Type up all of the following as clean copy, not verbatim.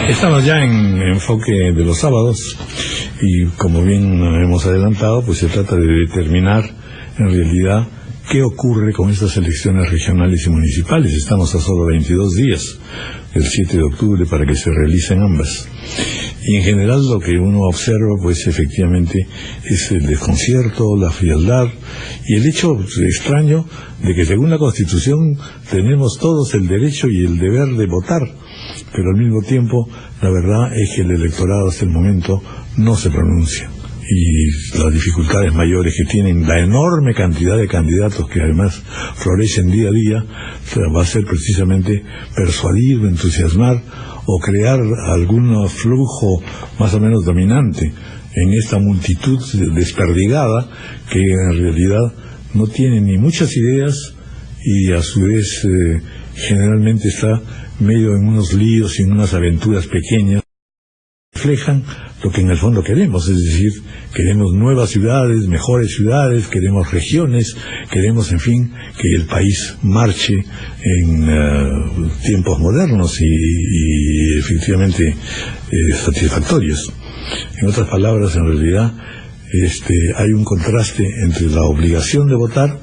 Estamos ya en enfoque de los sábados y como bien hemos adelantado, pues se trata de determinar en realidad qué ocurre con estas elecciones regionales y municipales. Estamos a solo 22 días del 7 de octubre para que se realicen ambas. Y en general lo que uno observa, pues efectivamente, es el desconcierto, la frialdad y el hecho extraño de que según la Constitución tenemos todos el derecho y el deber de votar, pero al mismo tiempo la verdad es que el electorado hasta el momento no se pronuncia. Y las dificultades mayores que tienen la enorme cantidad de candidatos que además florecen día a día, va a ser precisamente persuadir, entusiasmar o crear algún flujo más o menos dominante en esta multitud desperdigada que en realidad no tiene ni muchas ideas y a su vez generalmente está medio en unos líos y en unas aventuras pequeñas. Reflejan lo que en el fondo queremos, es decir, queremos nuevas ciudades, mejores ciudades, queremos regiones, queremos, en fin, que el país marche en tiempos modernos y efectivamente satisfactorios. En otras palabras, en realidad, hay un contraste entre la obligación de votar,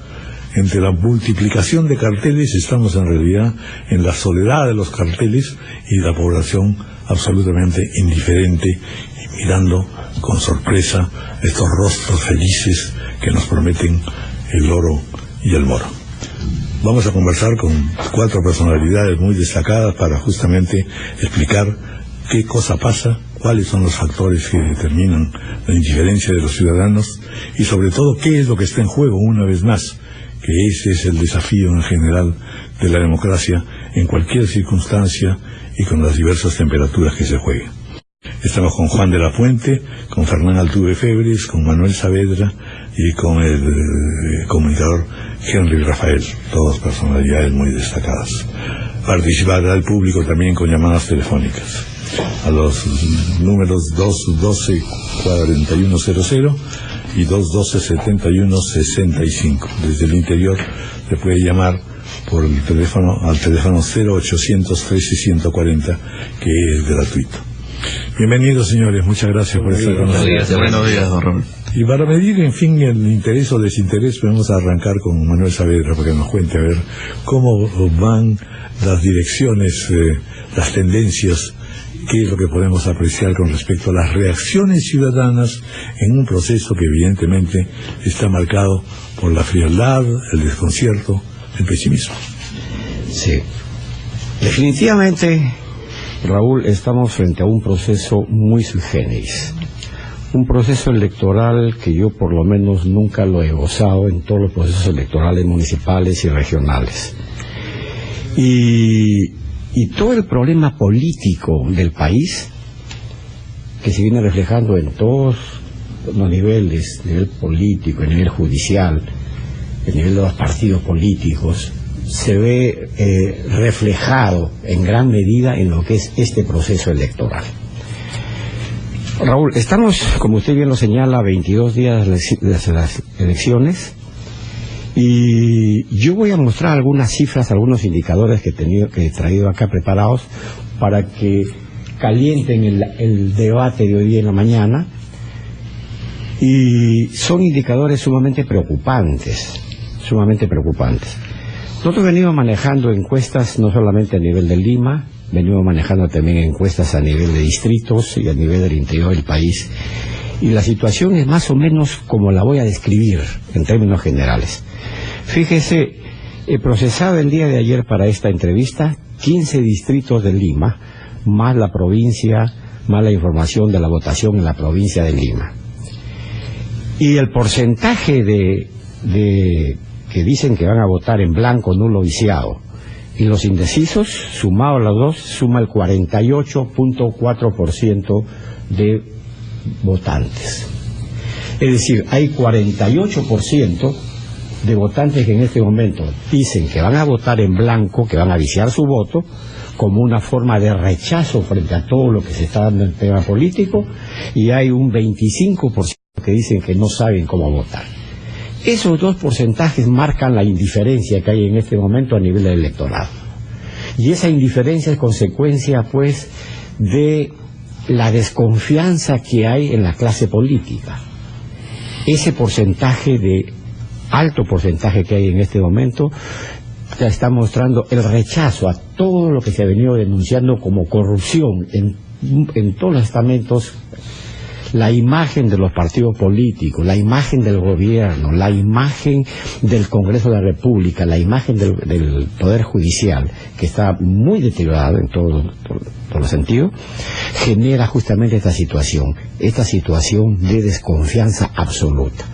entre la multiplicación de carteles, estamos en realidad en la soledad de los carteles y la población absolutamente indiferente y mirando con sorpresa estos rostros felices que nos prometen el oro y el moro. Vamos a conversar con 4 personalidades muy destacadas para justamente explicar qué cosa pasa, cuáles son los factores que determinan la indiferencia de los ciudadanos y sobre todo qué es lo que está en juego una vez más, que ese es el desafío en general de la democracia en cualquier circunstancia y con las diversas temperaturas que se jueguen. Estamos con Juan de la Fuente, con Fernán Altuve Febres, con Manuel Saavedra y con el comunicador Henry Rafael, todas personalidades muy destacadas. Participará el público también con llamadas telefónicas a los números 212-4100 y 212-7165. Desde el interior se puede llamar por el teléfono al teléfono 0800 13 que es gratuito. Bienvenidos, señores, muchas gracias por estar con nosotros. Buenos días, don Ramón. Y para medir, en fin, el interés o desinterés, vamos a arrancar con Manuel Saavedra para que nos cuente a ver cómo van las direcciones, las tendencias, qué es lo que podemos apreciar con respecto a las reacciones ciudadanas en un proceso que evidentemente está marcado por la frialdad, el desconcierto, el pesimismo. Sí, definitivamente, Raúl, estamos frente a un proceso muy sui generis, un proceso electoral que yo por lo menos nunca lo he gozado en todos los procesos electorales municipales y regionales. Y todo el problema político del país, que se viene reflejando en todos los niveles, nivel político, a nivel judicial, a nivel de los partidos políticos, se ve reflejado en gran medida en lo que es este proceso electoral. Raúl, estamos, como usted bien lo señala, a 22 días de las elecciones, y yo voy a mostrar algunas cifras, algunos indicadores que he traído acá preparados para que calienten el debate de hoy día en la mañana, y son indicadores sumamente preocupantes. Nosotros venimos manejando encuestas no solamente a nivel de Lima, venimos manejando también encuestas a nivel de distritos y a nivel del interior del país, y la situación es más o menos como la voy a describir en términos generales. Fíjese, he procesado el día de ayer para esta entrevista 15 distritos de Lima, más la provincia, más la información de la votación en la provincia de Lima. Y el porcentaje de que dicen que van a votar en blanco, nulo, viciado, y los indecisos, sumados los dos, suma el 48.4% de votantes. Es decir, hay 48% de votantes que en este momento dicen que van a votar en blanco, que van a viciar su voto, como una forma de rechazo frente a todo lo que se está dando en el tema político, y hay un 25% que dicen que no saben cómo votar. Esos dos porcentajes marcan la indiferencia que hay en este momento a nivel del electorado. Y esa indiferencia es consecuencia, pues, de la desconfianza que hay en la clase política. Ese porcentaje alto porcentaje que hay en este momento ya está mostrando el rechazo a todo lo que se ha venido denunciando como corrupción en todos los estamentos. La imagen de los partidos políticos, la imagen del gobierno, la imagen del Congreso de la República, la imagen del Poder Judicial, que está muy deteriorado en todos los sentidos, genera justamente esta situación de desconfianza absoluta.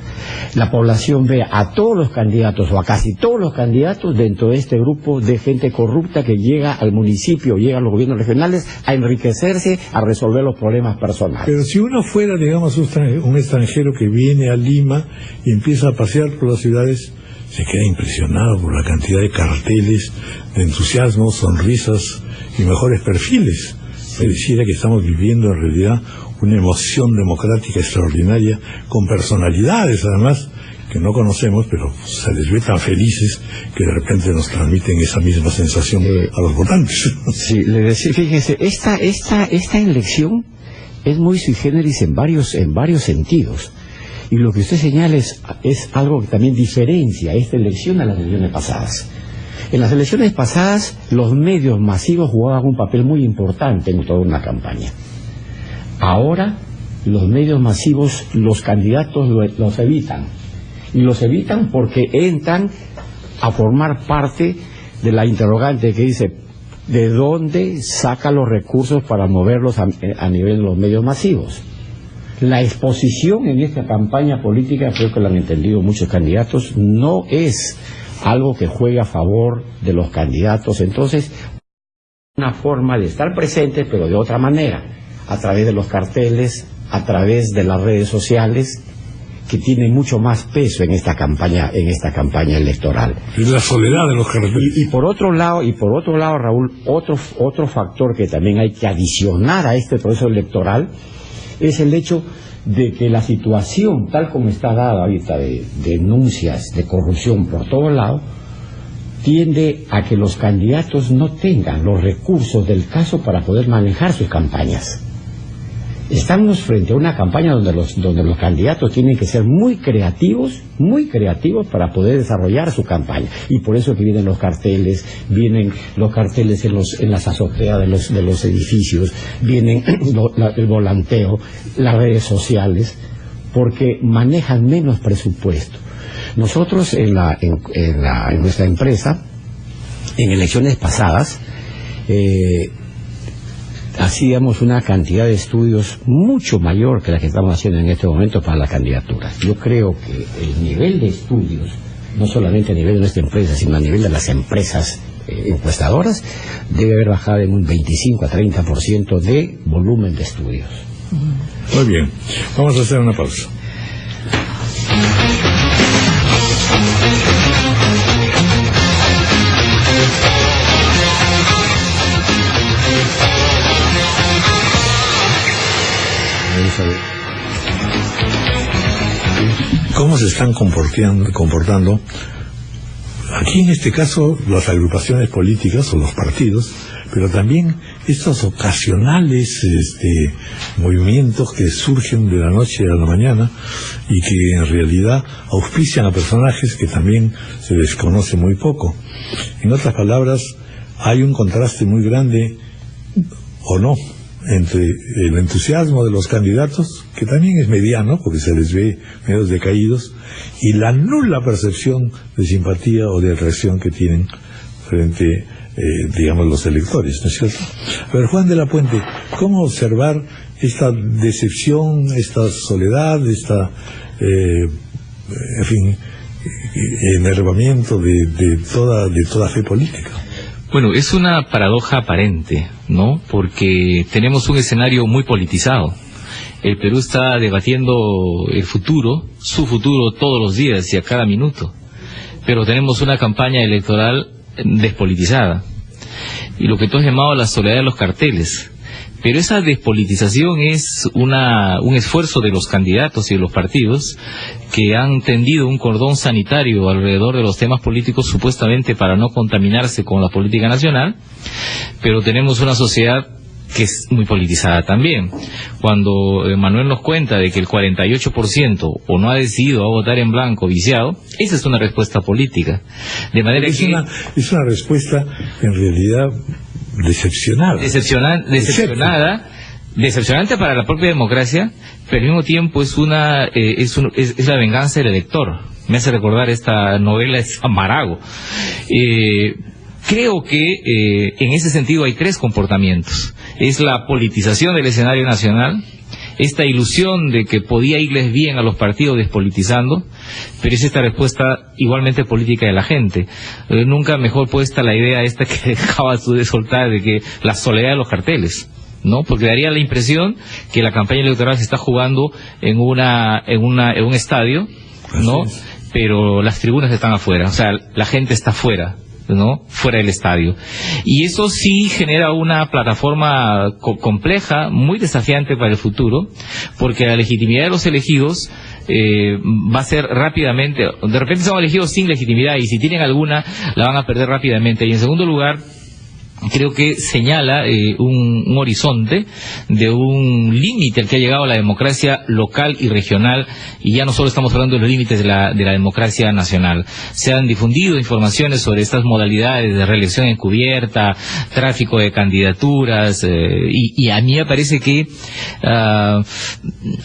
La población ve a todos los candidatos, o a casi todos los candidatos, dentro de este grupo de gente corrupta que llega al municipio, llega a los gobiernos regionales a enriquecerse, a resolver los problemas personales. Pero si uno fuera, digamos, un extranjero que viene a Lima y empieza a pasear por las ciudades, se queda impresionado por la cantidad de carteles, de entusiasmo, sonrisas y mejores perfiles. Pareciera que estamos viviendo en realidad una emoción democrática extraordinaria, con personalidades además que no conocemos, pero se les ve tan felices que de repente nos transmiten esa misma sensación a los votantes. Sí, le decía, fíjese, esta elección es muy sui generis en varios sentidos. Y lo que usted señala es algo que también diferencia esta elección a las elecciones pasadas. En las elecciones pasadas, los medios masivos jugaban un papel muy importante en toda una campaña. Ahora, los medios masivos, los candidatos los evitan. Y los evitan porque entran a formar parte de la interrogante que dice, ¿de dónde saca los recursos para moverlos a nivel de los medios masivos? La exposición en esta campaña política, creo que lo han entendido muchos candidatos, no es algo que juegue a favor de los candidatos. Entonces, una forma de estar presentes, pero de otra manera, a través de los carteles, a través de las redes sociales, que tienen mucho más peso en esta campaña electoral. Y la soledad de los carteles. Y por otro lado, Raúl, otro factor que también hay que adicionar a este proceso electoral es el hecho de que la situación, tal como está dada ahorita, de denuncias de corrupción por todos lados, tiende a que los candidatos no tengan los recursos del caso para poder manejar sus campañas. Estamos frente a una campaña donde los candidatos tienen que ser muy creativos para poder desarrollar su campaña. Y por eso que vienen los carteles en las azoteas de los edificios, vienen el volanteo, las redes sociales, porque manejan menos presupuesto. Nosotros en nuestra empresa, en elecciones pasadas, hacíamos una cantidad de estudios mucho mayor que la que estamos haciendo en este momento para las candidaturas. Yo creo que el nivel de estudios, no solamente a nivel de nuestra empresa, sino a nivel de las empresas encuestadoras, debe haber bajado en un 25 a 30% de volumen de estudios. Muy bien, vamos a hacer una pausa. ¿Cómo se están comportando? Aquí en este caso las agrupaciones políticas o los partidos, pero también estos ocasionales movimientos que surgen de la noche a la mañana y que en realidad auspician a personajes que también se desconoce muy poco. En otras palabras, hay un contraste muy grande, ¿o no?, entre el entusiasmo de los candidatos, que también es mediano, porque se les ve medio decaídos, y la nula percepción de simpatía o de atracción que tienen frente, digamos, los electores, ¿no es cierto? A ver, Juan de la Puente, ¿cómo observar esta decepción, esta soledad, en fin, enervamiento de toda fe política? Bueno, es una paradoja aparente, ¿no? Porque tenemos un escenario muy politizado. El Perú está debatiendo el futuro, su futuro todos los días y a cada minuto. Pero tenemos una campaña electoral despolitizada. Y lo que tú has llamado la soledad de los carteles. Pero esa despolitización es un esfuerzo de los candidatos y de los partidos que han tendido un cordón sanitario alrededor de los temas políticos supuestamente para no contaminarse con la política nacional, pero tenemos una sociedad que es muy politizada también. Cuando Manuel nos cuenta de que el 48% o no ha decidido a votar en blanco viciado, esa es una respuesta política. De manera es una respuesta en realidad decepcionada. Decepcionante para la propia democracia, pero al mismo tiempo es la venganza del elector. Me hace recordar esta novela de Samarago. Creo que en ese sentido hay tres comportamientos. Es la politización del escenario nacional, esta ilusión de que podía irles bien a los partidos despolitizando, pero es esta respuesta igualmente política de la gente. Nunca mejor puesta la idea esta que acabas tú de soltar, de que la soledad de los carteles, ¿no? Porque daría la impresión que la campaña electoral se está jugando en un estadio, ¿no? Pero las tribunas están afuera, o sea, la gente está afuera, ¿no? Fuera del estadio. Y eso sí genera una plataforma compleja, muy desafiante para el futuro, porque la legitimidad de los elegidos va a ser rápidamente, de repente son elegidos sin legitimidad, y si tienen alguna, la van a perder rápidamente. Y en segundo lugar, creo que señala un horizonte de un límite al que ha llegado la democracia local y regional, y ya no solo estamos hablando de los límites de la democracia nacional. Se han difundido informaciones sobre estas modalidades de reelección encubierta, tráfico de candidaturas, y a mí me parece que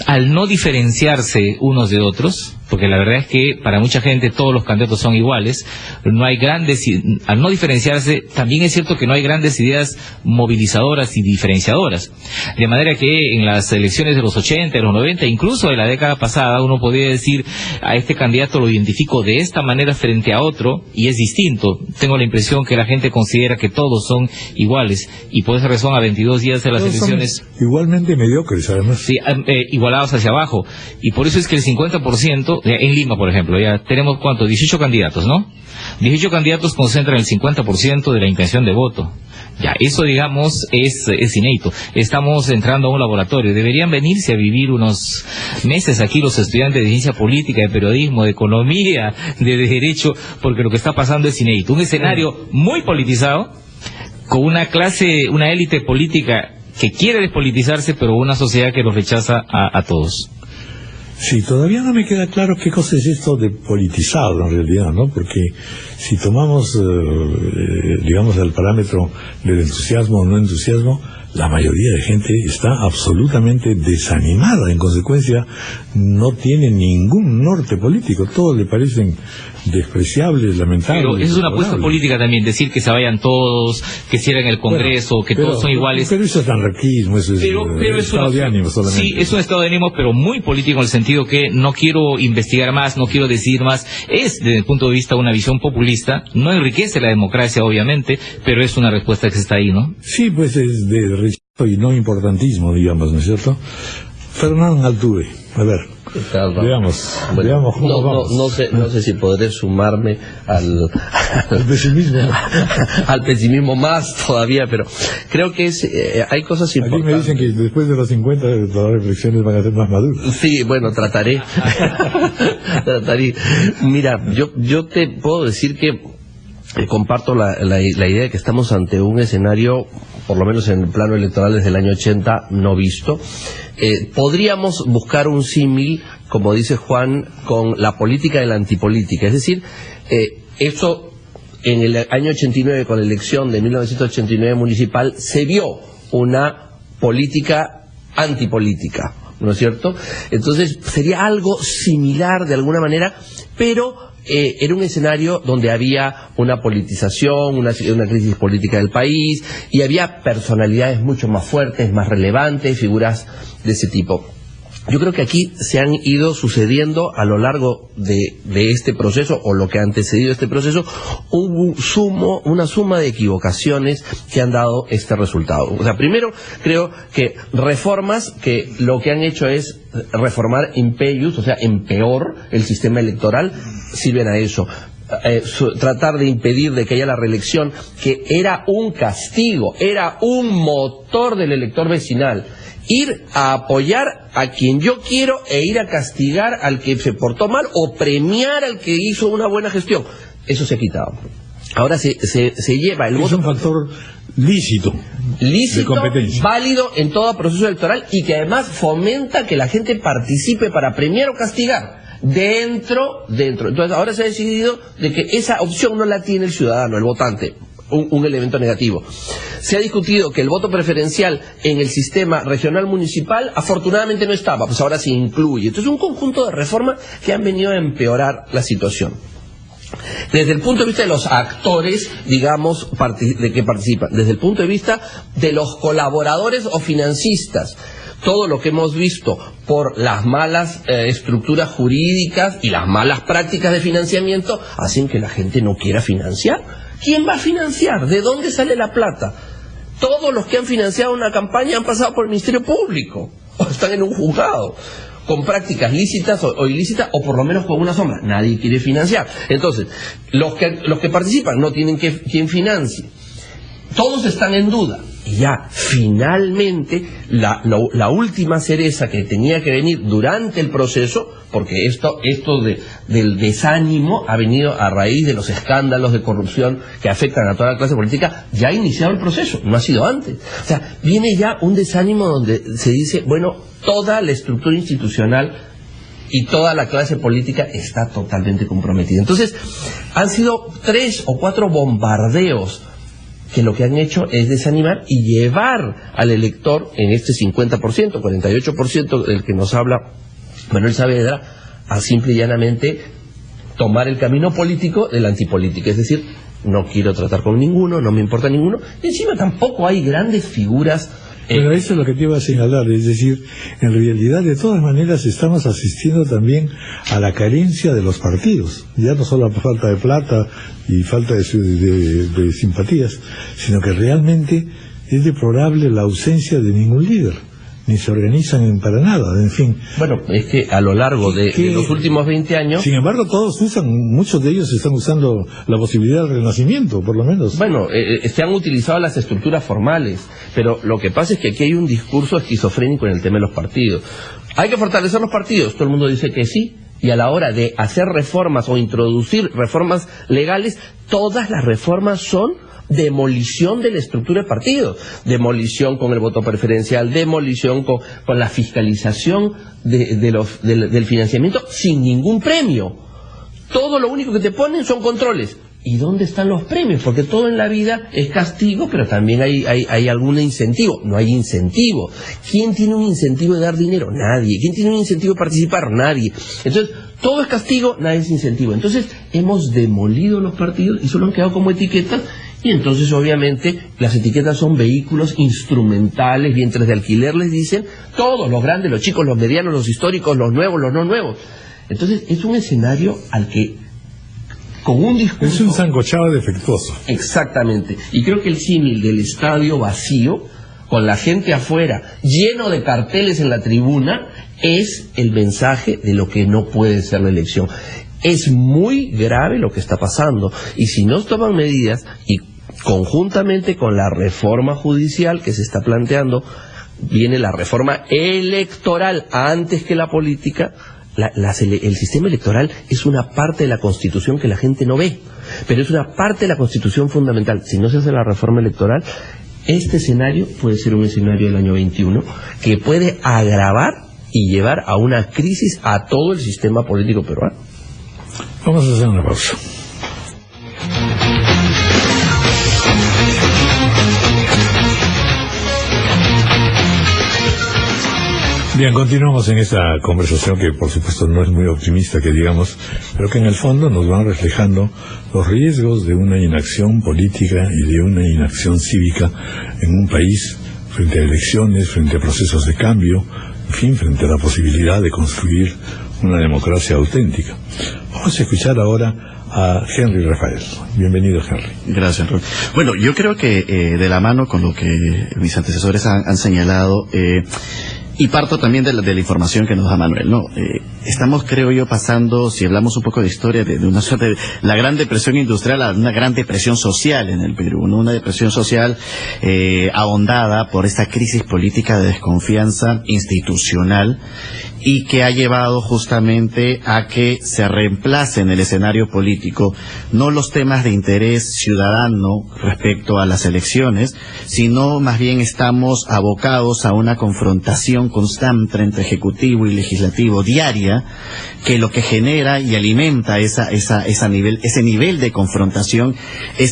al no diferenciarse unos de otros, porque la verdad es que para mucha gente todos los candidatos son iguales, no hay al no diferenciarse, también es cierto que no hay grandes ideas movilizadoras y diferenciadoras. De manera que en las elecciones de los 80, de los 90, incluso de la década pasada, uno podría decir, a este candidato lo identifico de esta manera frente a otro, y es distinto. Tengo la impresión que la gente considera que todos son iguales, y por esa razón a 22 días de las elecciones... Igualmente mediocres, además. Sí, igualados hacia abajo. Y por eso es que el 50%, en Lima, por ejemplo, ya tenemos, ¿cuánto? 18 candidatos, ¿no? 18 candidatos concentran el 50% de la intención de voto. Ya, eso, digamos, es inédito. Estamos entrando a un laboratorio. Deberían venirse a vivir unos meses aquí los estudiantes de ciencia política, de periodismo, de economía, de derecho, porque lo que está pasando es inédito. Un escenario muy politizado, con una élite política que quiere despolitizarse, pero una sociedad que los rechaza a todos. Sí, todavía no me queda claro qué cosa es esto de politizado en realidad, ¿no? Porque si tomamos, digamos, el parámetro del entusiasmo o no entusiasmo, la mayoría de gente está absolutamente desanimada. En consecuencia, no tiene ningún norte político. Todos le parecen despreciables, lamentables. Pero eso es una apuesta política también, decir que se vayan todos, que cierren el Congreso, que todos son iguales. Pero eso es anarquismo, eso es estado de ánimo solamente. Sí, es un estado de ánimo, pero muy político en el sentido que no quiero investigar más, no quiero decidir más. Es, desde el punto de vista de una visión populista, no enriquece la democracia, obviamente, pero es una respuesta que está ahí, ¿no? Sí, pues es de rechazo y no importantismo, digamos, ¿no es cierto? Fernán Altuve, a ver. Veamos cómo vamos. No sé si podré sumarme al pesimismo. Al pesimismo más todavía, pero creo que hay cosas importantes. Aquí me dicen que después de los 50 las reflexiones van a ser más maduras. Sí, bueno, trataré. Mira, yo te puedo decir que comparto la idea de que estamos ante un escenario, por lo menos en el plano electoral desde el año 80, no visto. Podríamos buscar un símil, como dice Juan, con la política de la antipolítica. Es decir, eso en el año 89, con la elección de 1989 municipal, se vio una política antipolítica, ¿no es cierto? Entonces, sería algo similar de alguna manera, pero era un escenario donde había una politización, una crisis política del país, y había personalidades mucho más fuertes, más relevantes, figuras de ese tipo. Yo creo que aquí se han ido sucediendo a lo largo de este proceso, o lo que ha antecedido este proceso, una suma de equivocaciones que han dado este resultado. O sea, primero, creo que reformas que lo que han hecho es reformar in peius, o sea, en peor el sistema electoral, sirven a eso. Tratar de impedir de que haya la reelección, que era un castigo, era un motor del elector vecinal. Ir a apoyar a quien yo quiero e ir a castigar al que se portó mal, o premiar al que hizo una buena gestión. Eso se ha quitado. Ahora se lleva el voto. Es un factor lícito de competencia, válido en todo proceso electoral y que además fomenta que la gente participe para premiar o castigar dentro. Entonces ahora se ha decidido de que esa opción no la tiene el ciudadano, el votante. Un elemento negativo. Se ha discutido que el voto preferencial en el sistema regional municipal afortunadamente no estaba, pues ahora se incluye. Entonces un conjunto de reformas que han venido a empeorar la situación. Desde el punto de vista de los actores, digamos, de que participan, desde el punto de vista de los colaboradores o financistas, todo lo que hemos visto por las malas estructuras jurídicas y las malas prácticas de financiamiento hacen que la gente no quiera financiar. ¿Quién va a financiar? ¿De dónde sale la plata? Todos los que han financiado una campaña han pasado por el Ministerio Público o están en un juzgado con prácticas lícitas o ilícitas, o por lo menos con una sombra. Nadie quiere financiar. Entonces, los que participan no tienen quien financie. Todos están en duda. Y ya, finalmente, la última cereza que tenía que venir durante el proceso, porque esto del desánimo ha venido a raíz de los escándalos de corrupción que afectan a toda la clase política, ya ha iniciado el proceso, no ha sido antes. O sea, viene ya un desánimo donde se dice, bueno, toda la estructura institucional y toda la clase política está totalmente comprometida. Entonces, han sido 3 o 4 bombardeos que lo que han hecho es desanimar y llevar al elector en este 50%, 48% del que nos habla Manuel Saavedra, a simple y llanamente tomar el camino político de la antipolítica. Es decir, no quiero tratar con ninguno, no me importa ninguno, y encima tampoco hay grandes figuras. Pero eso es lo que te iba a señalar, es decir, en realidad de todas maneras estamos asistiendo también a la carencia de los partidos, ya no solo a falta de plata y falta de simpatías, sino que realmente es deplorable la ausencia de ningún líder, ni se organizan para nada, en fin. Bueno, es que a lo largo de los últimos 20 años... Sin embargo, muchos de ellos están usando la posibilidad del renacimiento, por lo menos. Bueno, se han utilizado las estructuras formales, pero lo que pasa es que aquí hay un discurso esquizofrénico en el tema de los partidos. ¿Hay que fortalecer los partidos? Todo el mundo dice que sí, y a la hora de hacer reformas o introducir reformas legales, todas las reformas son demolición de la estructura de partidos, demolición con el voto preferencial, demolición con la fiscalización del financiamiento sin ningún premio. Todo lo único que te ponen son controles. ¿Y dónde están los premios? Porque todo en la vida es castigo, pero también hay algún incentivo. No hay incentivo. ¿Quién tiene un incentivo de dar dinero? Nadie. ¿Quién tiene un incentivo de participar? Nadie. Entonces, todo es castigo, nadie es incentivo. Entonces, hemos demolido los partidos y solo han quedado como etiquetas. Y entonces, obviamente, las etiquetas son vehículos instrumentales, vientres de alquiler, les dicen, todos, los grandes, los chicos, los medianos, los históricos, los nuevos, los no nuevos. Entonces, es un escenario al que, con un discurso... Es un sancochado defectuoso. Exactamente. Y creo que el símil del estadio vacío, con la gente afuera, lleno de carteles en la tribuna, es el mensaje de lo que no puede ser la elección. Es muy grave lo que está pasando. Y si no toman medidas, y conjuntamente con la reforma judicial que se está planteando, viene la reforma electoral antes que la política. El sistema electoral es una parte de la Constitución que la gente no ve, pero es una parte de la Constitución fundamental. Si no se hace la reforma electoral, este escenario puede ser un escenario del año 21 que puede agravar y llevar a una crisis a todo el sistema político peruano. Vamos a hacer una pausa. Bien, continuamos en esta conversación que por supuesto no es muy optimista que digamos, pero que en el fondo nos van reflejando los riesgos de una inacción política y de una inacción cívica en un país frente a elecciones, frente a procesos de cambio, en fin, frente a la posibilidad de construir una democracia auténtica. Vamos a escuchar ahora a Henry Rafael. Bienvenido, Henry. Gracias, Raúl. Bueno, yo creo que de la mano con lo que mis antecesores han señalado, y parto también de la información que nos da Manuel, ¿no? estamos, creo yo, pasando, si hablamos un poco de historia, de una suerte de la Gran Depresión industrial a una Gran Depresión social en el Perú, ¿no? Una depresión social ahondada por esta crisis política de desconfianza institucional y que ha llevado justamente a que se reemplace en el escenario político no los temas de interés ciudadano respecto a las elecciones, sino más bien estamos abocados a una confrontación constante entre ejecutivo y legislativo diaria, que lo que genera y alimenta ese nivel de confrontación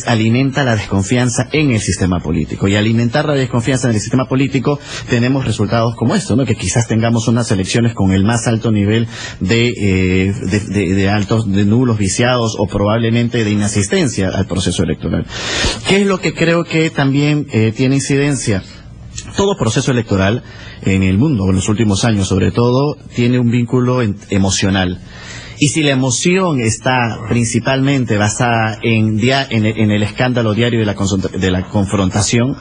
alimenta la desconfianza en el sistema político, y alimentar la desconfianza en el sistema político tenemos resultados como esto, ¿no? Que quizás tengamos unas elecciones con el más alto nivel de nulos, viciados o probablemente de inasistencia al proceso electoral. ¿Qué es lo que creo que también tiene incidencia? Todo proceso electoral en el mundo, en los últimos años sobre todo, tiene un vínculo emocional. Y si la emoción está principalmente basada en el escándalo diario de la confrontación,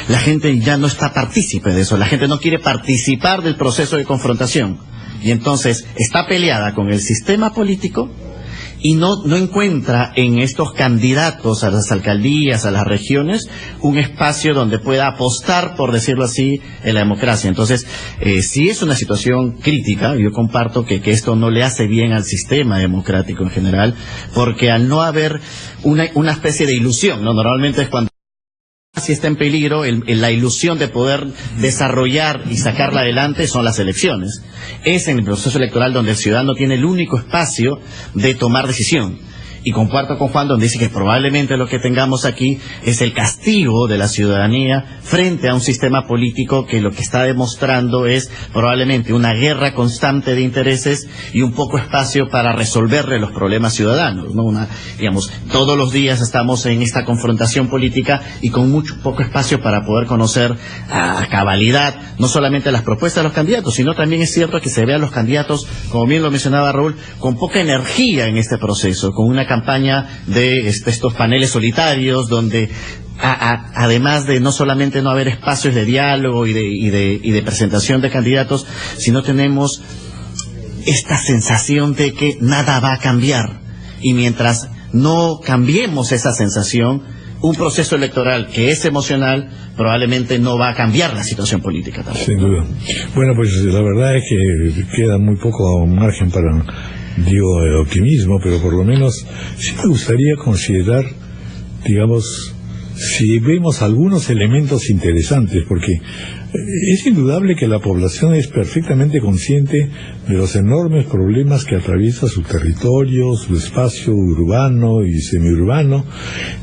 la gente ya no está partícipe de eso, la gente no quiere participar del proceso de confrontación. Y entonces está peleada con el sistema político y no encuentra en estos candidatos a las alcaldías, a las regiones, un espacio donde pueda apostar, por decirlo así, en la democracia. Entonces, sí es una situación crítica, yo comparto que esto no le hace bien al sistema democrático en general, porque al no haber una especie de ilusión, ¿no? Normalmente es cuando si está en peligro, la ilusión de poder desarrollar y sacarla adelante son las elecciones. Es en el proceso electoral donde el ciudadano tiene el único espacio de tomar decisión. Y comparto con Juan, donde dice que probablemente lo que tengamos aquí es el castigo de la ciudadanía frente a un sistema político que lo que está demostrando es probablemente una guerra constante de intereses y un poco espacio para resolverle los problemas ciudadanos, ¿no? Todos los días estamos en esta confrontación política y con poco espacio para poder conocer a cabalidad no solamente las propuestas de los candidatos, sino también es cierto que se vean los candidatos, como bien lo mencionaba Raúl, con poca energía en este proceso, con una campaña de estos paneles solitarios donde además de no solamente no haber espacios de diálogo y de presentación de candidatos, sino tenemos esta sensación de que nada va a cambiar, y mientras no cambiemos esa sensación, un proceso electoral que es emocional probablemente no va a cambiar la situación política tampoco. Sin duda. Bueno, pues la verdad es que queda muy poco margen para el optimismo, pero por lo menos sí me gustaría considerar, digamos, si vemos algunos elementos interesantes, porque es indudable que la población es perfectamente consciente de los enormes problemas que atraviesa su territorio, su espacio urbano y semiurbano,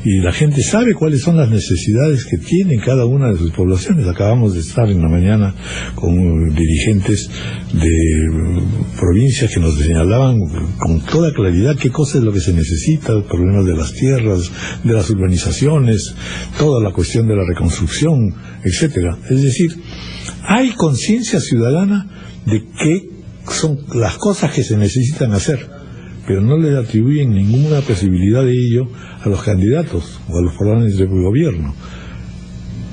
y la gente sabe cuáles son las necesidades que tiene cada una de sus poblaciones. Acabamos de estar en la mañana con dirigentes de provincias que nos señalaban con toda claridad qué cosa es lo que se necesita, los problemas de las tierras, de las urbanizaciones, toda la cuestión de la reconstrucción, etcétera. Es decir, hay conciencia ciudadana de qué son las cosas que se necesitan hacer, pero no le atribuyen ninguna posibilidad de ello a los candidatos o a los planes de gobierno.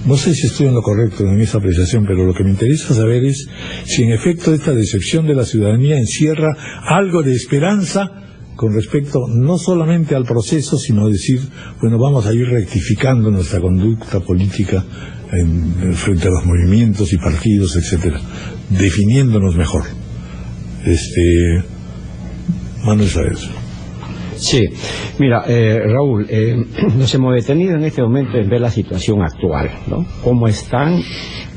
No sé si estoy en lo correcto en esa apreciación, pero lo que me interesa saber es si en efecto esta decepción de la ciudadanía encierra algo de esperanza con respecto no solamente al proceso, sino decir, bueno, vamos a ir rectificando nuestra conducta política frente a los movimientos y partidos, etcétera, definiéndonos mejor. Manuel Saez. Sí, mira, Raúl, nos hemos detenido en este momento en ver la situación actual, ¿no? Cómo están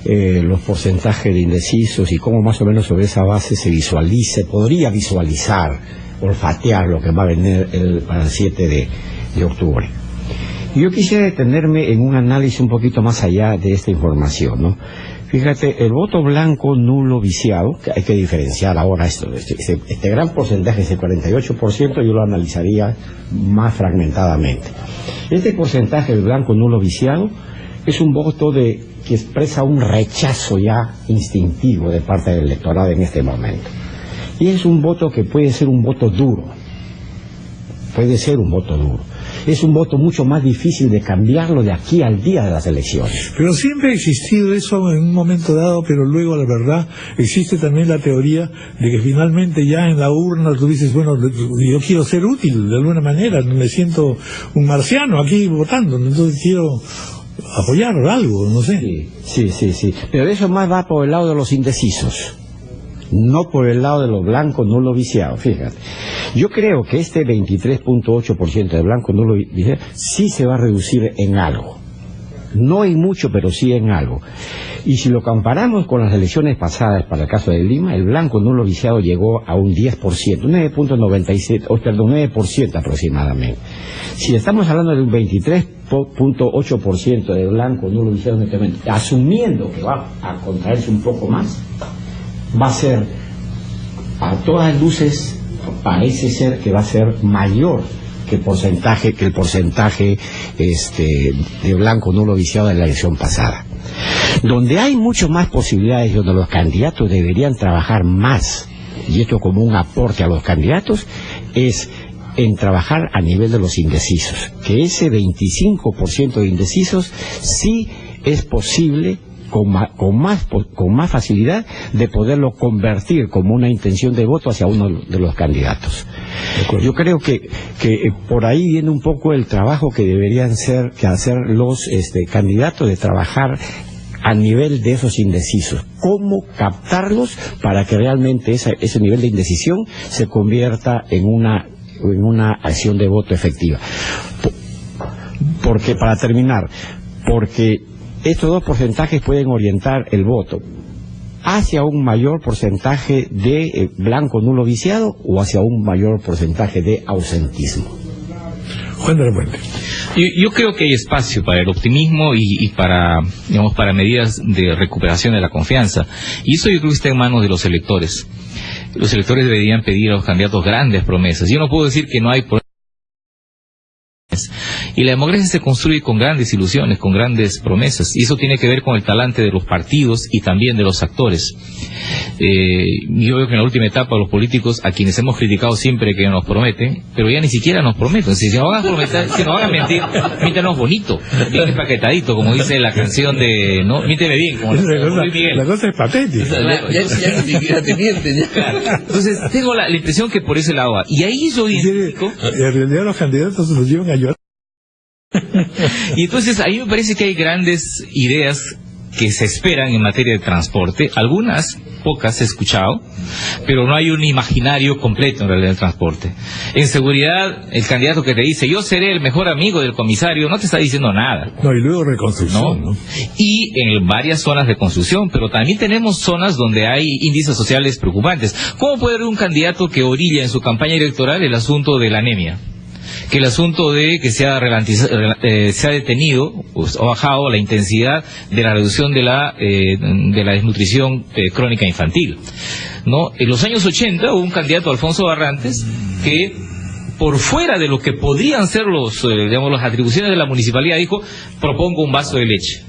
los porcentajes de indecisos y cómo más o menos sobre esa base se podría visualizar, olfatear lo que va a venir para el 7 de octubre. Y yo quisiera detenerme en un análisis un poquito más allá de esta información, ¿no? Fíjate, el voto blanco nulo viciado, que hay que diferenciar ahora este gran porcentaje, ese 48%, yo lo analizaría más fragmentadamente. Este porcentaje de blanco nulo viciado es un voto que expresa un rechazo ya instintivo de parte del electorado en este momento. Y es un voto que puede ser un voto duro, puede ser un voto duro. Es un voto mucho más difícil de cambiarlo de aquí al día de las elecciones. Pero siempre ha existido eso en un momento dado, pero luego la verdad existe también la teoría de que finalmente ya en la urna tú dices, bueno, yo quiero ser útil de alguna manera, me siento un marciano aquí votando, entonces quiero apoyar algo, no sé. Sí. Pero eso más va por el lado de los indecisos, no por el lado de los blancos nulo viciados. Fíjate, yo creo que este 23.8% de blancos nulo viciados sí se va a reducir en algo. No en mucho, pero sí en algo. Y si lo comparamos con las elecciones pasadas, para el caso de Lima, el blanco nulo viciado llegó a un 10%, 9% aproximadamente. Si estamos hablando de un 23.8% de blanco nulo viciado, asumiendo que va a contraerse un poco más, va a ser, a todas luces, parece ser que va a ser mayor que el porcentaje de blanco nulo viciado de la elección pasada. Donde hay mucho más posibilidades, donde los candidatos deberían trabajar más, y esto como un aporte a los candidatos, es en trabajar a nivel de los indecisos, que ese 25% de indecisos sí es posible con más facilidad de poderlo convertir como una intención de voto hacia uno de los candidatos. Yo creo que por ahí viene un poco el trabajo que deberían hacer los candidatos, de trabajar a nivel de esos indecisos, cómo captarlos para que realmente ese nivel de indecisión se convierta en una acción de voto efectiva. Porque, para terminar, estos dos porcentajes pueden orientar el voto hacia un mayor porcentaje de blanco nulo viciado o hacia un mayor porcentaje de ausentismo. Juan de la Puente. Yo creo que hay espacio para el optimismo y para medidas de recuperación de la confianza. Y eso yo creo que está en manos de los electores. Los electores deberían pedir a los candidatos grandes promesas. Yo no puedo decir que no hay promesas. Y la democracia se construye con grandes ilusiones, con grandes promesas, y eso tiene que ver con el talante de los partidos y también de los actores. Yo veo que en la última etapa los políticos, a quienes hemos criticado siempre que nos prometen, pero ya ni siquiera nos prometen. Si nos van a prometer, si nos van a mentir, mítanos bonito, bien empaquetadito, como dice la canción de no, mínteme bien, como Luis Miguel. La cosa es patética. Ya ni siquiera te mienten. Claro. Entonces tengo la impresión que por ese lado va. Y ahí yo identifico. En realidad los candidatos los llevan a ayudar. Y entonces ahí me parece que hay grandes ideas que se esperan en materia de transporte, algunas, pocas he escuchado, pero no hay un imaginario completo en realidad del transporte. En seguridad, el candidato que te dice, yo seré el mejor amigo del comisario, no te está diciendo nada. No, y luego reconstrucción, ¿no? Y en varias zonas de construcción, pero también tenemos zonas donde hay índices sociales preocupantes. ¿Cómo puede haber un candidato que orilla en su campaña electoral el asunto de la anemia? Que el asunto de que se ha detenido o bajado la intensidad de la reducción de la desnutrición crónica infantil, ¿no? En los años 80 hubo un candidato, Alfonso Barrantes, que por fuera de lo que podrían ser las atribuciones de la municipalidad dijo, propongo un vaso de leche,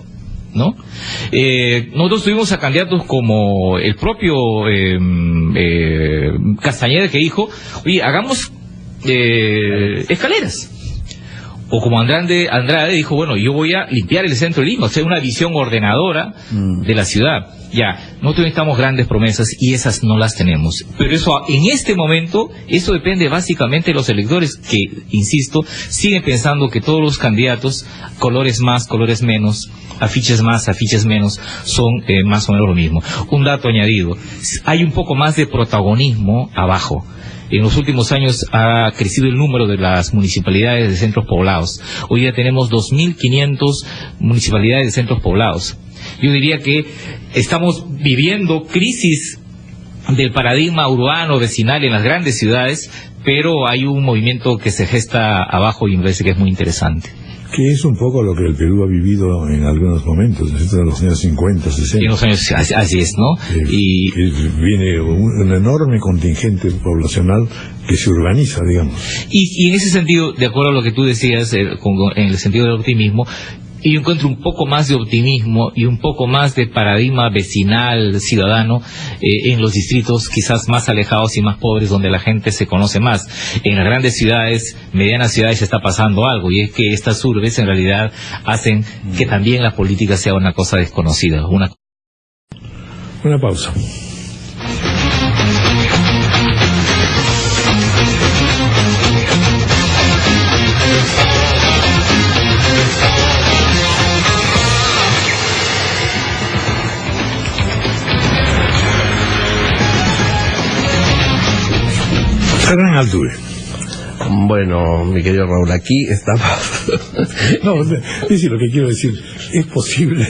¿no? Nosotros tuvimos a candidatos como el propio Castañeda, que dijo, oye, hagamos escaleras. O como Andrade dijo, bueno, yo voy a limpiar el centro de Lima, o sea, una visión ordenadora de la ciudad. Ya, nosotros necesitamos grandes promesas y esas no las tenemos. Pero eso, en este momento, eso depende básicamente de los electores que, insisto, siguen pensando que todos los candidatos, colores más, colores menos, afiches más, afiches menos, son más o menos lo mismo. Un dato añadido, hay un poco más de protagonismo abajo. En los últimos años ha crecido el número de las municipalidades de centros poblados. Hoy día tenemos 2.500 municipalidades de centros poblados. Yo diría que estamos viviendo crisis del paradigma urbano, vecinal en las grandes ciudades, pero hay un movimiento que se gesta abajo y me parece que es muy interesante. Que es un poco lo que el Perú ha vivido en algunos momentos, en los años 50, 60. En los años, así es, ¿no? Y viene un enorme contingente poblacional que se urbaniza, digamos. Y en ese sentido, de acuerdo a lo que tú decías, en el sentido del optimismo, y yo encuentro un poco más de optimismo y un poco más de paradigma vecinal, ciudadano, en los distritos quizás más alejados y más pobres, donde la gente se conoce más. En las grandes ciudades, medianas ciudades, está pasando algo, y es que estas urbes en realidad hacen que también la política sea una cosa desconocida. Una pausa. Hernán Altuve. Bueno, mi querido Raúl, aquí estamos. No, dice lo que quiero decir. ¿Es posible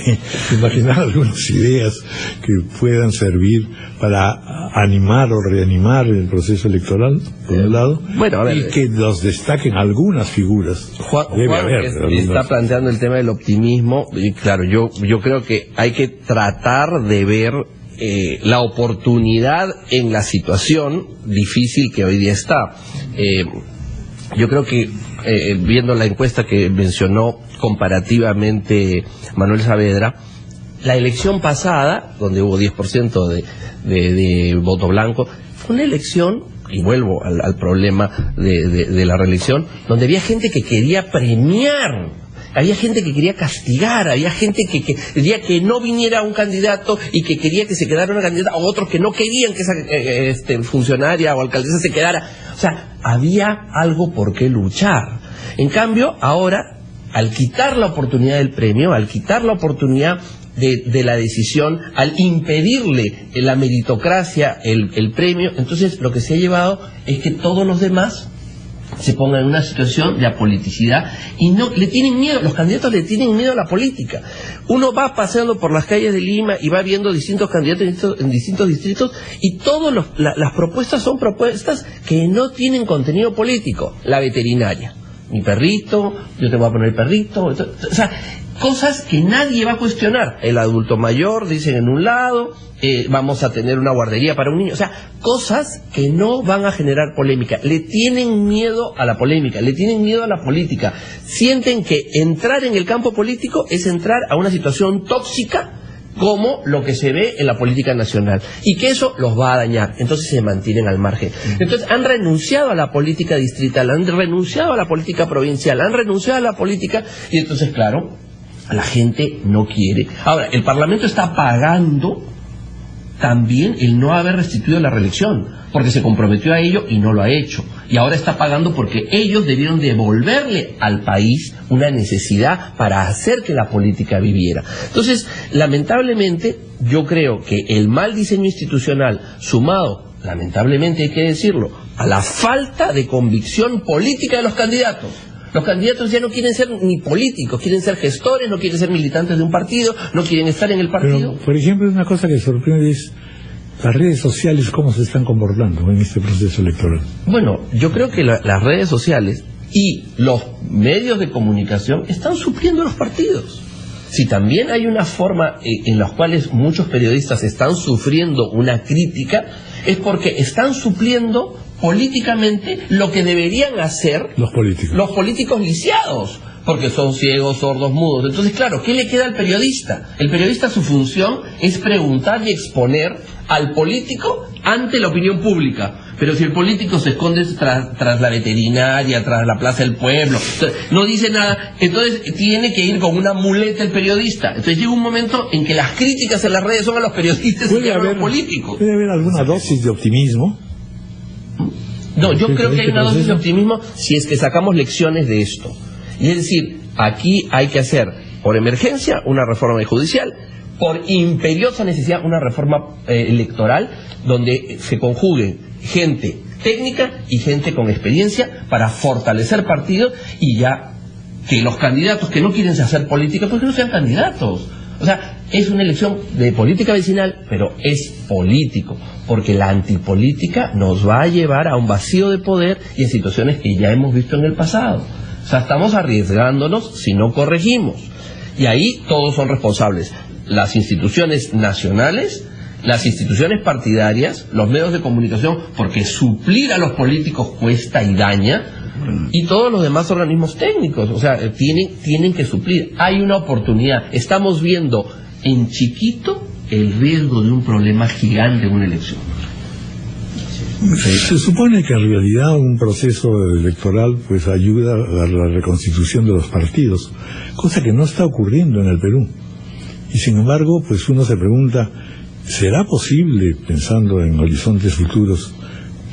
imaginar algunas ideas que puedan servir para animar o reanimar el proceso electoral, por un lado? Bueno, a ver, y que los destaquen algunas figuras. Juan está planteando el tema del optimismo, y claro, yo creo que hay que tratar de ver la oportunidad en la situación difícil que hoy día está. Yo creo que viendo la encuesta que mencionó comparativamente Manuel Saavedra, la elección pasada, donde hubo 10% de voto blanco, fue una elección, y vuelvo al problema de la reelección, donde había gente que quería premiar. Había gente que quería castigar, había gente que quería que no viniera un candidato y que quería que se quedara una candidata, o otros que no querían que esa funcionaria o alcaldesa se quedara. O sea, había algo por qué luchar. En cambio, ahora, al quitar la oportunidad del premio, al quitar la oportunidad de la decisión, al impedirle la meritocracia, el premio, entonces lo que se ha llevado es que todos los demás se pongan en una situación de apoliticidad y no le tienen miedo, los candidatos le tienen miedo a la política. Uno va paseando por las calles de Lima y va viendo distintos candidatos en distintos distritos, y todas las propuestas son propuestas que no tienen contenido político. La veterinaria, mi perrito, yo te voy a poner el perrito, o sea, cosas que nadie va a cuestionar. El adulto mayor, dicen en un lado, vamos a tener una guardería para un niño. O sea, cosas que no van a generar polémica. Le tienen miedo a la polémica, le tienen miedo a la política. Sienten que entrar en el campo político es entrar a una situación tóxica, como lo que se ve en la política nacional, y que eso los va a dañar. Entonces se mantienen al margen. Entonces han renunciado a la política distrital, han renunciado a la política provincial, han renunciado a la política, y entonces, claro, la gente no quiere. Ahora, el Parlamento está pagando también el no haber restituido la reelección, porque se comprometió a ello y no lo ha hecho. Y ahora está pagando porque ellos debieron devolverle al país una necesidad para hacer que la política viviera. Entonces, lamentablemente, yo creo que el mal diseño institucional, sumado, lamentablemente hay que decirlo, a la falta de convicción política de los candidatos. Los candidatos ya no quieren ser ni políticos, quieren ser gestores, no quieren ser militantes de un partido, no quieren estar en el partido. Pero, por ejemplo, una cosa que sorprende es las redes sociales, cómo se están comportando en este proceso electoral. Bueno, yo creo que las redes sociales y los medios de comunicación están supliendo a los partidos. Si también hay una forma en la cual muchos periodistas están sufriendo una crítica, es porque están supliendo políticamente lo que deberían hacer los políticos lisiados, porque son ciegos, sordos, mudos. Entonces, claro, ¿qué le queda al periodista? El periodista, su función es preguntar y exponer al político ante la opinión pública. Pero si el político se esconde tras la veterinaria, tras la Plaza del Pueblo, no dice nada, entonces tiene que ir con una muleta el periodista. Entonces llega un momento en que las críticas en las redes son a los periodistas y a los políticos. ¿Puede haber alguna dosis de optimismo? No, yo creo que hay una dosis de optimismo si es que sacamos lecciones de esto. Y es decir, aquí hay que hacer, por emergencia, una reforma judicial, por imperiosa necesidad, una reforma electoral, donde se conjuguen gente técnica y gente con experiencia para fortalecer partidos, y ya que los candidatos que no quieren hacer política, pues que no sean candidatos. O sea, es una elección de política vecinal, pero es político, porque la antipolítica nos va a llevar a un vacío de poder y a situaciones que ya hemos visto en el pasado. O sea, estamos arriesgándonos si no corregimos. Y ahí todos son responsables. Las instituciones nacionales, las instituciones partidarias, los medios de comunicación, porque suplir a los políticos cuesta y daña, Y todos los demás organismos técnicos, o sea, tienen que suplir. Hay una oportunidad. Estamos viendo en chiquito el riesgo de un problema gigante en una elección. Se supone que en realidad un proceso electoral pues ayuda a la reconstitución de los partidos, cosa que no está ocurriendo en el Perú. Y sin embargo, pues uno se pregunta, ¿será posible, pensando en horizontes futuros,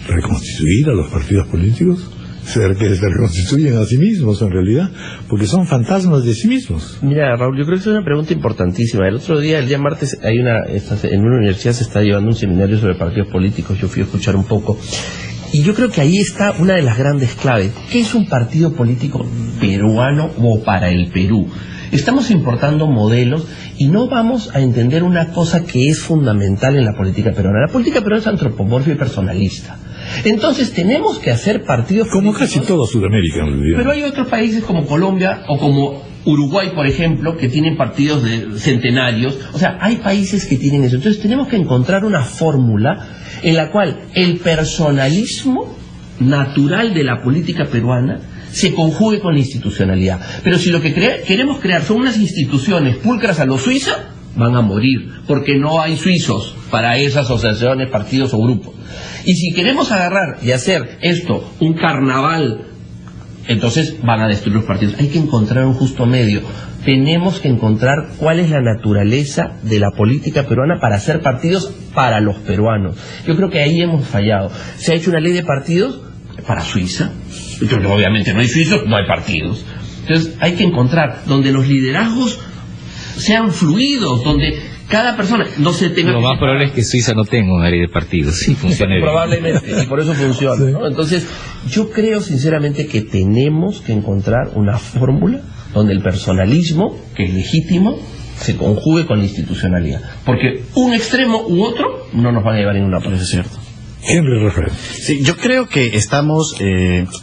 reconstituir a los partidos políticos? ¿Será que se reconstituyen a sí mismos en realidad? Porque son fantasmas de sí mismos. Mira, Raúl, yo creo que es una pregunta importantísima. El día martes, en una universidad se está llevando un seminario sobre partidos políticos. Yo fui a escuchar un poco. Y yo creo que ahí está una de las grandes claves. ¿Qué es un partido político peruano o para el Perú? Estamos importando modelos y no vamos a entender una cosa que es fundamental en la política peruana. La política peruana es antropomorfia y personalista. Entonces tenemos que hacer partidos como políticos, casi toda Sudamérica en realidad. Pero hay otros países como Colombia o como Uruguay, por ejemplo, que tienen partidos de centenarios. O sea, hay países que tienen eso. Entonces tenemos que encontrar una fórmula en la cual el personalismo natural de la política peruana se conjugue con la institucionalidad. Pero si lo que queremos crear son unas instituciones pulcras a lo suiza, van a morir, porque no hay suizos para esas asociaciones, partidos o grupos. Y si queremos agarrar y hacer esto un carnaval, entonces van a destruir los partidos. Hay que encontrar un justo medio. Tenemos que encontrar cuál es la naturaleza de la política peruana para hacer partidos para los peruanos. Yo creo que ahí hemos fallado. Se ha hecho una ley de partidos para Suiza. Entonces, obviamente no hay suizos, no hay partidos. Entonces hay que encontrar donde los liderazgos sean fluidos, donde cada persona no se tenga... Lo más probable es que Suiza no tenga una ley de partidos, sí funciona bien. Probablemente, y por eso funciona, ¿no? Entonces, yo creo sinceramente que tenemos que encontrar una fórmula donde el personalismo, que es legítimo, se conjugue con la institucionalidad. Porque un extremo u otro no nos van a llevar a ninguna parte. Eso es cierto. Henry Rafael. Sí, yo creo que estamos,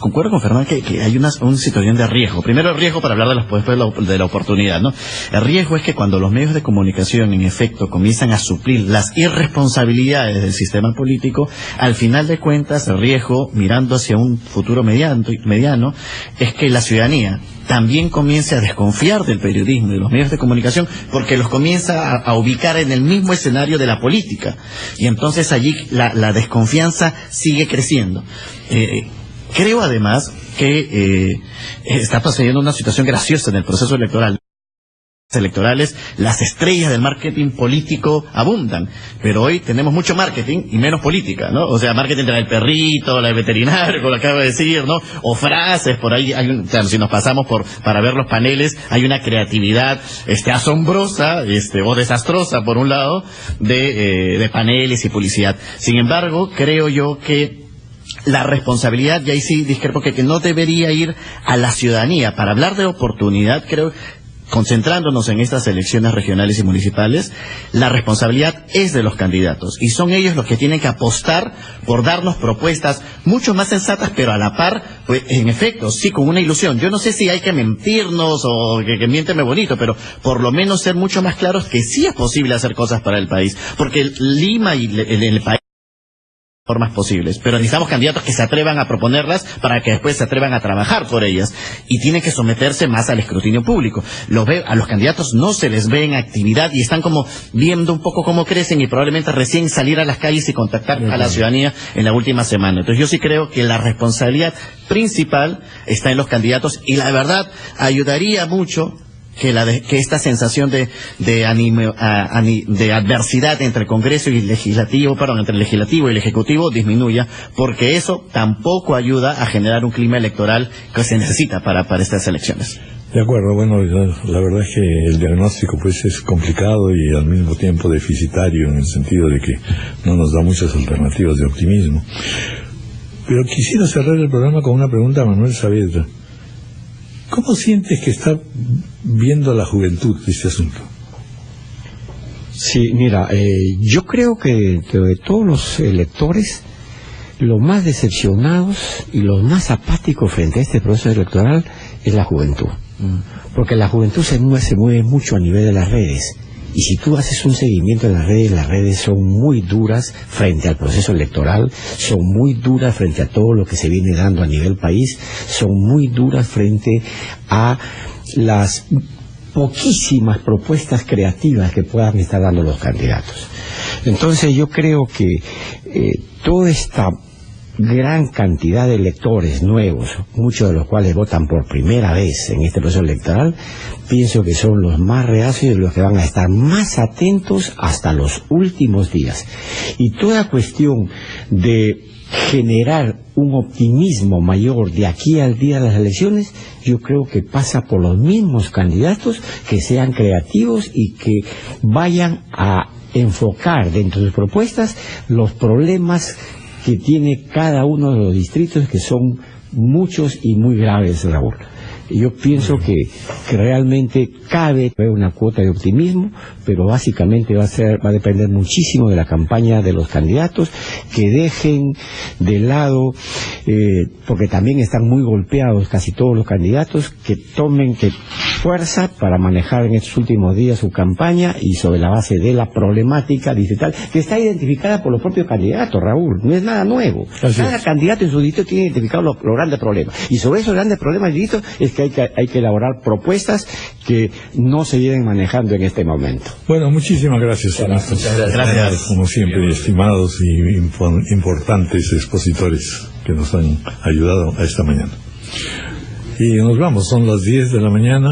concuerdo con Fernando que hay una situación de riesgo. Primero el riesgo para hablar de la oportunidad, ¿no? El riesgo es que cuando los medios de comunicación, en efecto, comienzan a suplir las irresponsabilidades del sistema político, al final de cuentas el riesgo, mirando hacia un futuro mediano, es que la ciudadanía también comience a desconfiar del periodismo y de los medios de comunicación porque los comienza a ubicar en el mismo escenario de la política y entonces allí la desconfianza sigue creciendo. Creo además que está pasando una situación graciosa en el proceso electorales, las estrellas del marketing político abundan, pero hoy tenemos mucho marketing y menos política, ¿no? O sea, marketing entre el perrito, la veterinaria, como lo acabo de decir, ¿no? O frases, por ahí, si nos pasamos para ver los paneles, hay una creatividad asombrosa, o desastrosa, por un lado, de paneles y publicidad. Sin embargo, creo yo que la responsabilidad, y ahí sí discrepo, que no debería ir a la ciudadanía. Para hablar de oportunidad, creo, concentrándonos en estas elecciones regionales y municipales, la responsabilidad es de los candidatos y son ellos los que tienen que apostar por darnos propuestas mucho más sensatas, pero a la par, pues, en efecto, sí, con una ilusión. Yo no sé si hay que mentirnos o que miénteme bonito, pero por lo menos ser mucho más claros que sí es posible hacer cosas para el país, porque Lima y el país formas posibles, pero necesitamos candidatos que se atrevan a proponerlas para que después se atrevan a trabajar por ellas y tienen que someterse más al escrutinio público. A los candidatos no se les ve en actividad y están como viendo un poco cómo crecen y probablemente recién salir a las calles y contactar a la ciudadanía en la última semana. Entonces yo sí creo que la responsabilidad principal está en los candidatos y la verdad ayudaría mucho que esta sensación de adversidad entre el Congreso y el Legislativo, entre el Legislativo y el Ejecutivo disminuya, porque eso tampoco ayuda a generar un clima electoral que se necesita para estas elecciones. De acuerdo, bueno, la verdad es que el diagnóstico pues es complicado y al mismo tiempo deficitario en el sentido de que no nos da muchas alternativas de optimismo. Pero quisiera cerrar el programa con una pregunta a Manuel Saavedra. ¿Cómo sientes que está viendo la juventud este asunto? Sí, mira, yo creo que de todos los electores, los más decepcionados y los más apáticos frente a este proceso electoral es la juventud. Porque la juventud se mueve mucho a nivel de las redes Y si tú haces un seguimiento en las redes son muy duras frente al proceso electoral, son muy duras frente a todo lo que se viene dando a nivel país, son muy duras frente a las poquísimas propuestas creativas que puedan estar dando los candidatos. Entonces yo creo que toda esta gran cantidad de electores nuevos, muchos de los cuales votan por primera vez en este proceso electoral, pienso que son los más reacios y los que van a estar más atentos hasta los últimos días. Y toda cuestión de generar un optimismo mayor de aquí al día de las elecciones, yo creo que pasa por los mismos candidatos que sean creativos y que vayan a enfocar dentro de sus propuestas los problemas que tiene cada uno de los distritos, que son muchos y muy graves, Raúl. Yo pienso que realmente cabe una cuota de optimismo, pero básicamente va a depender muchísimo de la campaña de los candidatos, que dejen de lado, porque también están muy golpeados casi todos los candidatos, que tomen fuerza para manejar en estos últimos días su campaña y sobre la base de la problemática distrital, que está identificada por los propios candidatos, Raúl, no es nada nuevo. Cada candidato en su distrito tiene identificado los grandes problemas, y sobre esos grandes problemas del distrito es que hay que elaborar propuestas que no se vienen manejando en este momento. Bueno, muchísimas gracias a nuestros, gracias, como siempre, estimados y importantes expositores que nos han ayudado a esta mañana. Y nos vamos, son las 10 de la mañana.